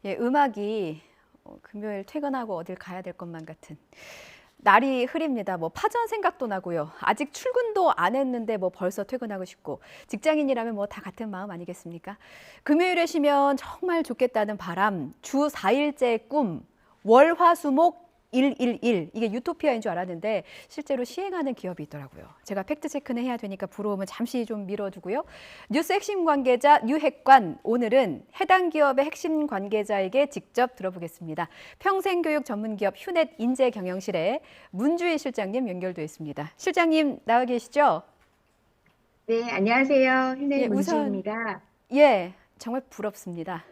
예, 음악이 금요일 퇴근하고 어딜 가야 될 것만 같은 날이 흐립니다. 뭐 파전 생각도 나고요. 아직 출근도 안 했는데 뭐 벌써 퇴근하고 싶고 직장인이라면 뭐 다 같은 마음 아니겠습니까? 금요일에 쉬면 정말 좋겠다는 바람, 주 4일째 꿈, 월, 화, 수, 목 111 이게 유토피아인 줄 알았는데 실제로 시행하는 기업이 있더라고요. 제가 팩트 체크는 해야 되니까 부러우면 잠시 좀 미뤄두고요. 뉴스 핵심 관계자 뉴핵관 오늘은 해당 기업의 핵심 관계자에게 직접 들어보겠습니다. 평생교육 전문기업 휴넷 인재경영실에 문주희 실장님 연결돼 있습니다. 실장님 나와 계시죠? 네, 안녕하세요. 예, 휴넷 우선 문주입니다. 예, 정말 부럽습니다.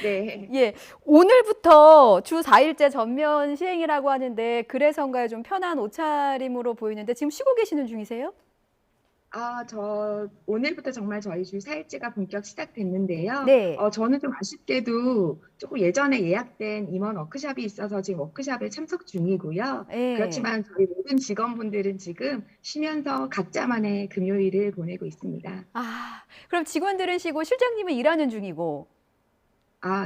네. 예, 오늘부터 주 4일째 전면 시행이라고 하는데 그래서인가요? 좀 편한 옷차림으로 보이는데 지금 쉬고 계시는 중이세요? 오늘부터 정말 저희 주 4일째가 본격 시작됐는데요. 네. 저는 좀 아쉽게도 조금 예전에 예약된 임원 워크숍이 있어서 지금 워크숍에 참석 중이고요. 예. 그렇지만 저희 모든 직원분들은 지금 쉬면서 각자만의 금요일을 보내고 있습니다. 아, 그럼 직원들은 쉬고 실장님은 일하는 중이고.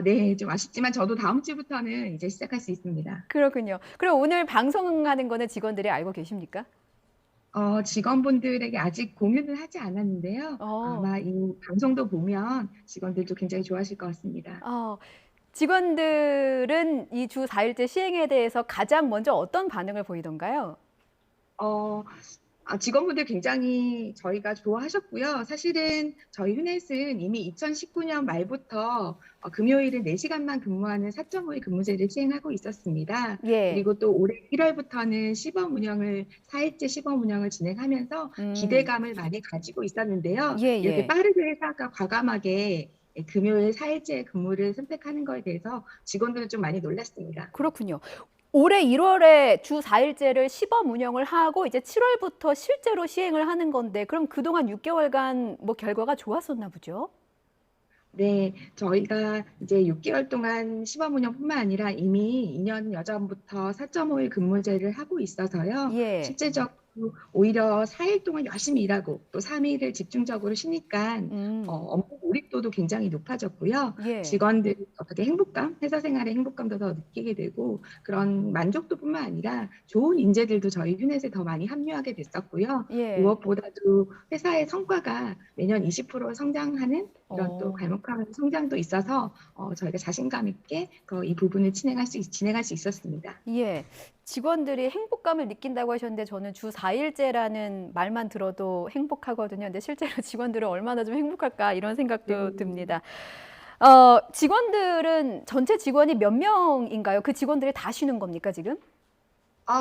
네, 좀 아쉽지만 저도 다음 주부터는 이제 시작할 수 있습니다. 그렇군요. 그럼 오늘 방송하는 거는 직원들이 알고 계십니까? 직원분들에게 아직 공유는 하지 않았는데요. 어, 아마 이 방송도 보면 직원들도 굉장히 좋아하실 것 같습니다. 어, 직원들은 이 주 4일째 시행에 대해서 가장 먼저 어떤 반응을 보이던가요? 어, 직원분들 굉장히 저희가 좋아하셨고요. 사실은 저희 휴넷은 이미 2019년 말부터 금요일은 4시간만 근무하는 4.5일 근무제를 시행하고 있었습니다. 예. 그리고 또 올해 1월부터는 시범 운영을, 4일째 시범 운영을 진행하면서 음, 기대감을 많이 가지고 있었는데요. 예, 이렇게 예. 빠르게 회사가 과감하게 금요일 4일째 근무를 선택하는 거에 대해서 직원들은 좀 많이 놀랐습니다. 그렇군요. 올해 1월에 주 4일제를 시범 운영을 하고 이제 7월부터 실제로 시행을 하는 건데 그럼 그동안 6개월간 뭐 결과가 좋았었나 보죠? 네, 저희가 이제 6개월 동안 시범 운영뿐만 아니라 이미 2년 여전부터 4.5일 근무제를 하고 있어서요. 예. 실제적으로 오히려 4일 동안 열심히 일하고 또 3일을 집중적으로 쉬니까 음. 업무 몰입도도 굉장히 높아졌고요. 예. 직원들이 어떻게 행복감, 회사 생활의 행복감도 더 느끼게 되고 그런 만족도뿐만 아니라 좋은 인재들도 저희 휴넷에 더 많이 합류하게 됐었고요. 예. 무엇보다도 회사의 성과가 매년 20% 성장하는 이런 또 어. 갈목한 성장도 있어서 저희가 자신감 있게 이 부분을 진행할 수 있었습니다. 예. 직원들이 행복감을 느낀다고 하셨는데 저는 주 4일제라는 말만 들어도 행복하거든요. 근데 실제로 직원들은 얼마나 좀 행복할까 이런 네. 생각도 듭니다. 직원들은 전체 직원이 몇 명인가요? 그 직원들이 다 쉬는 겁니까, 지금?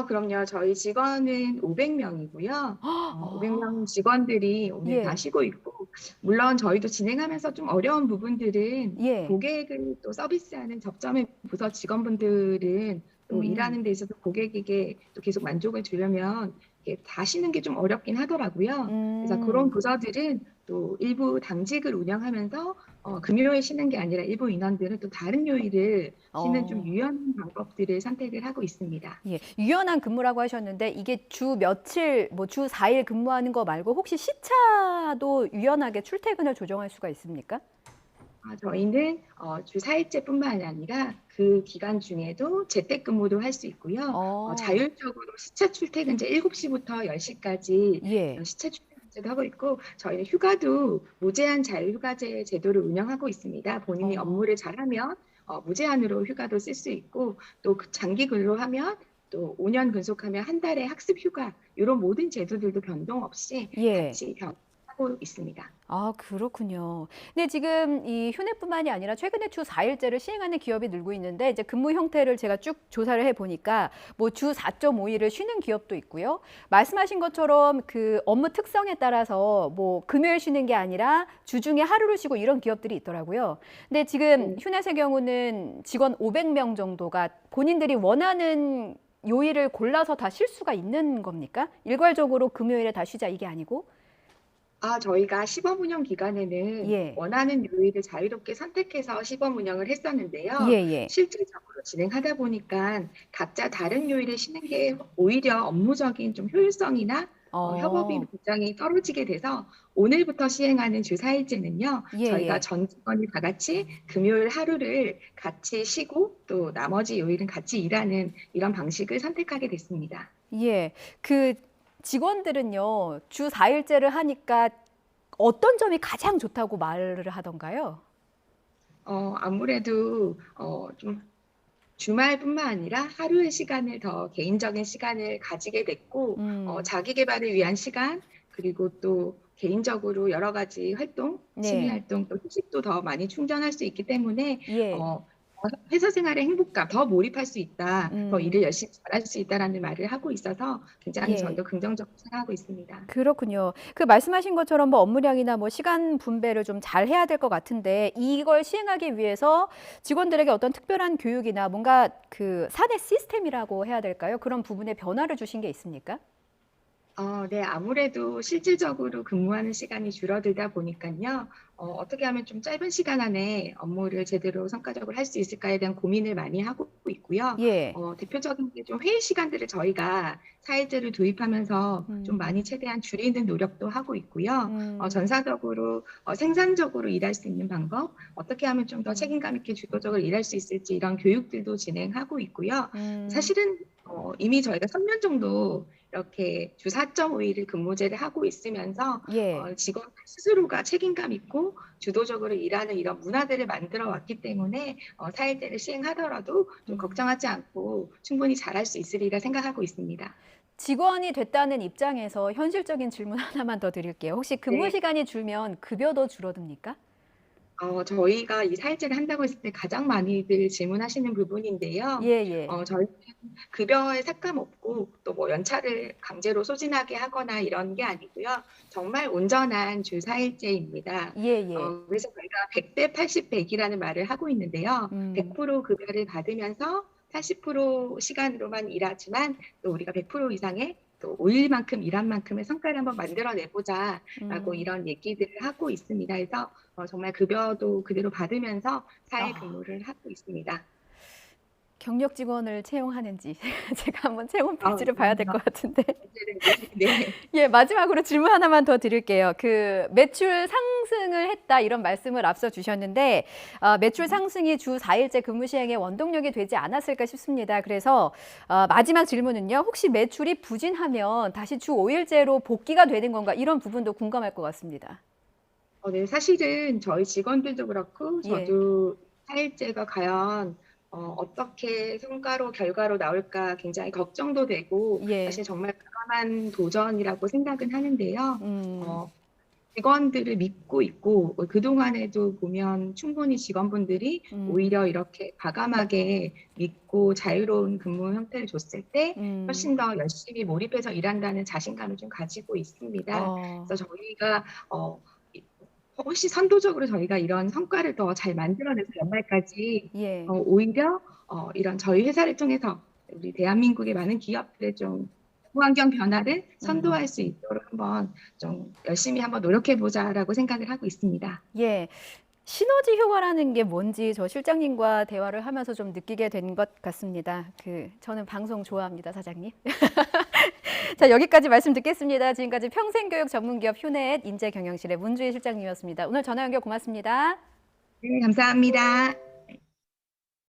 그럼요. 저희 직원은 500명이고요. 아, 500명 직원들이 오늘 다 예. 쉬고 있고, 물론 저희도 진행하면서 좀 어려운 부분들은 예. 고객을 또 서비스하는 접점의 부서 직원분들은 또 음. 일하는 데 있어서 고객에게 또 계속 만족을 주려면 이게 다 쉬는 게 좀 어렵긴 하더라고요. 그래서 그런 음. 부서들은 또 일부 당직을 운영하면서 금요일 쉬는 게 아니라 일부 인원들은 또 다른 요일을 쉬는 좀 어. 유연한 방법들을 선택을 하고 있습니다. 예. 유연한 근무라고 하셨는데 이게 주 며칠 뭐 주 4일 근무하는 거 말고 혹시 시차도 유연하게 출퇴근을 조정할 수가 있습니까? 저희는 주 4일째뿐만 아니라 그 기간 중에도 재택근무도 할 수 있고요. 어. 자율적으로 시차 출퇴근제 7시부터 10시까지 예. 시차 출퇴근제도 하고 있고 저희는 휴가도 무제한 자율휴가제 제도를 운영하고 있습니다. 본인이 어. 업무를 잘하면 무제한으로 휴가도 쓸 수 있고 또 장기 근로하면 또 5년 근속하면 한 달에 학습 휴가 이런 모든 제도들도 변동 없이 예. 같이 변하고 있습니다. 아, 그렇군요. 근데 지금 이 휴넷뿐만이 아니라 최근에 주 4일제를 시행하는 기업이 늘고 있는데 이제 근무 형태를 제가 쭉 조사를 해 보니까 뭐 주 4.5일을 쉬는 기업도 있고요. 말씀하신 것처럼 그 업무 특성에 따라서 뭐 금요일 쉬는 게 아니라 주중에 하루를 쉬고 이런 기업들이 있더라고요. 근데 지금 네. 휴넷의 경우는 직원 500명 정도가 본인들이 원하는 요일을 골라서 다 쉴 수가 있는 겁니까? 일괄적으로 금요일에 다 쉬자 이게 아니고? 저희가 시범 운영 기간에는 예. 원하는 요일을 자유롭게 선택해서 시범 운영을 했었는데요. 예, 예. 실질적으로 진행하다 보니까 각자 다른 요일에 쉬는 게 오히려 업무적인 좀 효율성이나 협업이 굉장히 떨어지게 돼서 오늘부터 시행하는 주 4일제는요. 예, 저희가 예. 전 직원이 다 같이 금요일 하루를 같이 쉬고 또 나머지 요일은 같이 일하는 이런 방식을 선택하게 됐습니다. 예. 그 직원들은요, 주 4일제를 하니까 어떤 점이 가장 좋다고 말을 하던가요? 아무래도 좀 주말뿐만 아니라 하루의 시간을 더 개인적인 시간을 가지게 됐고, 자기 개발을 위한 시간, 그리고 또 개인적으로 여러 가지 활동, 취미 네. 활동, 또 휴식도 더 많이 충전할 수 있기 때문에, 예. 어, 회사 생활의 행복감, 더 몰입할 수 있다, 더 음. 일을 열심히 잘할 수 있다라는 말을 하고 있어서 굉장히 예. 저도 긍정적으로 생각하고 있습니다. 그렇군요. 그 말씀하신 것처럼 뭐 업무량이나 뭐 시간 분배를 좀 잘 해야 될 것 같은데 이걸 시행하기 위해서 직원들에게 어떤 특별한 교육이나 뭔가 그 사내 시스템이라고 해야 될까요? 그런 부분에 변화를 주신 게 있습니까? 네. 아무래도 실질적으로 근무하는 시간이 줄어들다 보니깐요. 어떻게 하면 좀 짧은 시간 안에 업무를 제대로 성과적으로 할 수 있을까에 대한 고민을 많이 하고 있고요. 예. 대표적인 게 좀 회의 시간들을 저희가 사회제를 도입하면서 좀 음. 많이 최대한 줄이는 노력도 하고 있고요. 음. 전사적으로 생산적으로 일할 수 있는 방법, 어떻게 하면 좀 더 음. 책임감 있게 주도적으로 일할 수 있을지 이런 교육들도 진행하고 있고요. 음. 사실은 이미 저희가 3년 정도 이렇게 주 4.5일을 근무제를 하고 있으면서 예. 직원 스스로가 책임감 있고 주도적으로 일하는 이런 문화들을 만들어 왔기 때문에 4일제를 시행하더라도 좀 음. 걱정하지 않고 충분히 잘할 수 있으리라 생각하고 있습니다. 직원이 됐다는 입장에서 현실적인 질문 하나만 더 드릴게요. 혹시 근무 네. 시간이 줄면 급여도 줄어듭니까? 저희가 이 4일제를 한다고 했을 때 가장 많이들 질문하시는 부분인데요. 예예. 저희는 급여에 삭감 없고 또 뭐 연차를 강제로 소진하게 하거나 이런 게 아니고요. 정말 온전한 주 4일제입니다. 예예. 그래서 저희가 100대 80, 100이라는 말을 하고 있는데요. 음. 100% 급여를 받으면서 80% 시간으로만 일하지만 또 우리가 100% 이상의 또 5일만큼 일한 만큼의 성과를 한번 만들어내 보자라고 음. 이런 얘기들을 하고 있습니다. 그래서 정말 급여도 그대로 받으면서 4일 아. 근무를 하고 있습니다. 경력 직원을 채용하는지 제가 한번 채용 아 페이지를 봐야 될 것 같은데. 네네네. 네. 예, 마지막으로 질문 하나만 더 드릴게요. 그 매출 상승을 했다 이런 말씀을 앞서 주셨는데 매출 상승이 주 4일제 근무 시행의 원동력이 되지 않았을까 싶습니다. 그래서 마지막 질문은요. 혹시 매출이 부진하면 다시 주 5일제로 복귀가 되는 건가? 이런 부분도 궁금할 것 같습니다. 네. 사실은 저희 직원들도 그렇고 예. 저도 4일제가 과연 어떻게 성과로 결과로 나올까 굉장히 걱정도 되고 예. 사실 정말 과감한 도전이라고 생각은 하는데요. 음. 어 직원들을 믿고 있고 그동안에도 보면 충분히 직원분들이 음. 오히려 이렇게 과감하게 믿고 자유로운 근무 형태를 줬을 때 음. 훨씬 더 열심히 몰입해서 일한다는 자신감을 좀 가지고 있습니다. 어. 그래서 저희가 어 이 훨씬 선도적으로 저희가 이런 성과를 더 잘 만들어내서 연말까지 예. 오히려 이런 저희 회사를 통해서 우리 대한민국의 많은 기업들의 좀 환경 변화를 음. 선도할 수 있도록 한번 좀 열심히 한번 노력해 보자라고 생각을 하고 있습니다. 예. 시너지 효과라는 게 뭔지 저 실장님과 대화를 하면서 좀 느끼게 된 것 같습니다. 저는 방송 좋아합니다, 사장님. 자, 여기까지 말씀 듣겠습니다. 지금까지 평생교육 전문기업 휴넷 인재경영실의 문주희 실장님이었습니다. 오늘 전화 연결 고맙습니다. 네, 감사합니다.